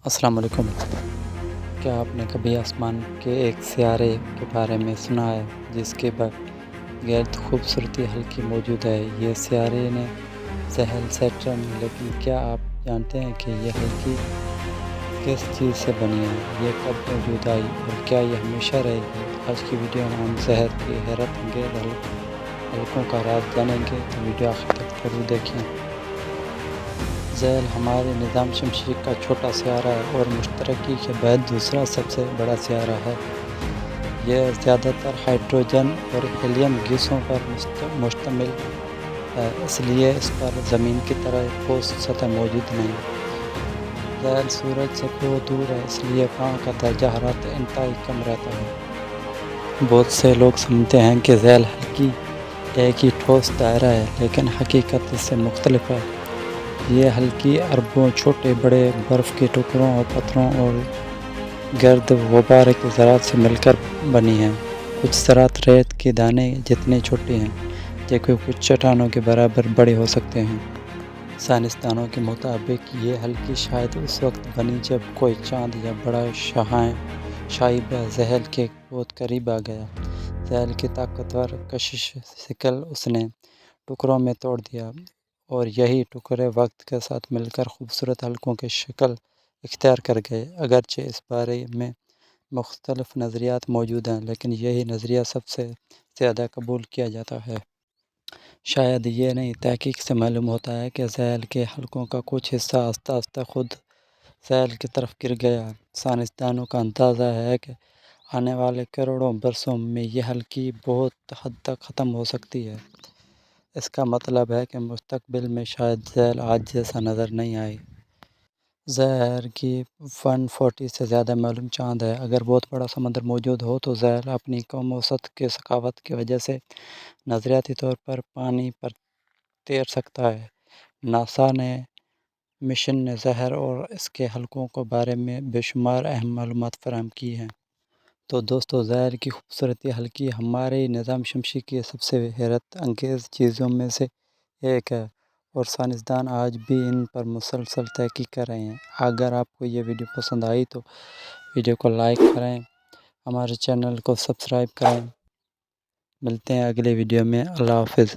السلام علیکم۔ کیا آپ نے کبھی آسمان کے ایک سیارے کے بارے میں سنا ہے جس کے گرد خوبصورتی ہلکی موجود ہے؟ یہ سیارے نے زحل سیٹرن، لیکن کیا آپ جانتے ہیں کہ یہ ہلکی کس چیز سے بنی ہے؟ یہ کب وجود آئی اور کیا یہ ہمیشہ رہے گی؟ آج کی ویڈیو میں ہم زحل کے حیرت انگیز حلقوں کا راز جانیں گے، تو ویڈیو آخر تک ضرور دیکھیں۔ زحل ہمارے نظام شمسی کا چھوٹا سیارہ ہے اور مشترکہ کے بعد دوسرا سب سے بڑا سیارہ ہے۔ یہ زیادہ تر ہائیڈروجن اور ہیلیم گیسوں پر مشتمل ہے، اس لیے اس پر زمین کی طرح ایک ٹھوس سطح موجود نہیں۔ زحل سورج سے بہت دور ہے، اس لیے وہاں کا درجہ حرارت انتہائی کم رہتا ہے۔ بہت سے لوگ سمجھتے ہیں کہ زحل ہلکی ایک ہی ٹھوس دائرہ ہے، لیکن حقیقت اس سے مختلف ہے۔ یہ ہلکی اربوں چھوٹے بڑے برف کے ٹکڑوں اور پتھروں اور گرد غبار کے ذرات سے مل کر بنی ہے۔ کچھ ذرات ریت کے دانے جتنے چھوٹے ہیں، جبکہ کچھ چٹانوں کے برابر بڑے ہو سکتے ہیں۔ سائنسدانوں کے مطابق یہ ہلکی شاید اس وقت بنی جب کوئی چاند یا بڑا شائبہ زحل کے بہت قریب آ گیا۔ زحل کی طاقتور کشش شکل اس نے ٹکڑوں میں توڑ دیا، اور یہی ٹکڑے وقت کے ساتھ مل کر خوبصورت حلقوں کی شکل اختیار کر گئے۔ اگرچہ اس بارے میں مختلف نظریات موجود ہیں، لیکن یہی نظریہ سب سے زیادہ قبول کیا جاتا ہے۔ شاید یہ نئی تحقیق سے معلوم ہوتا ہے کہ زحل کے حلقوں کا کچھ حصہ آہستہ آہستہ خود زحل کی طرف گر گیا۔ سائنسدانوں کا اندازہ ہے کہ آنے والے کروڑوں برسوں میں یہ ہلکی بہت حد تک ختم ہو سکتی ہے۔ اس کا مطلب ہے کہ مستقبل میں شاید زحل آج جیسا نظر نہیں آئے۔ زحل کی 140 سے زیادہ معلوم چاند ہیں۔ اگر بہت بڑا سمندر موجود ہو تو زحل اپنی کم وسعت کے سخاوت کی وجہ سے نظریاتی طور پر پانی پر تیر سکتا ہے۔ ناسا نے مشن نے زحل اور اس کے حلقوں کے بارے میں بے شمار اہم معلومات فراہم کی ہیں۔ تو دوستو، زحل کی خوبصورتی ہلکی ہمارے نظام شمسی کی سب سے حیرت انگیز چیزوں میں سے ایک ہے، اور سائنسدان آج بھی ان پر مسلسل تحقیق کر رہے ہیں۔ اگر آپ کو یہ ویڈیو پسند آئی تو ویڈیو کو لائک کریں، ہمارے چینل کو سبسکرائب کریں۔ ملتے ہیں اگلے ویڈیو میں۔ اللہ حافظ۔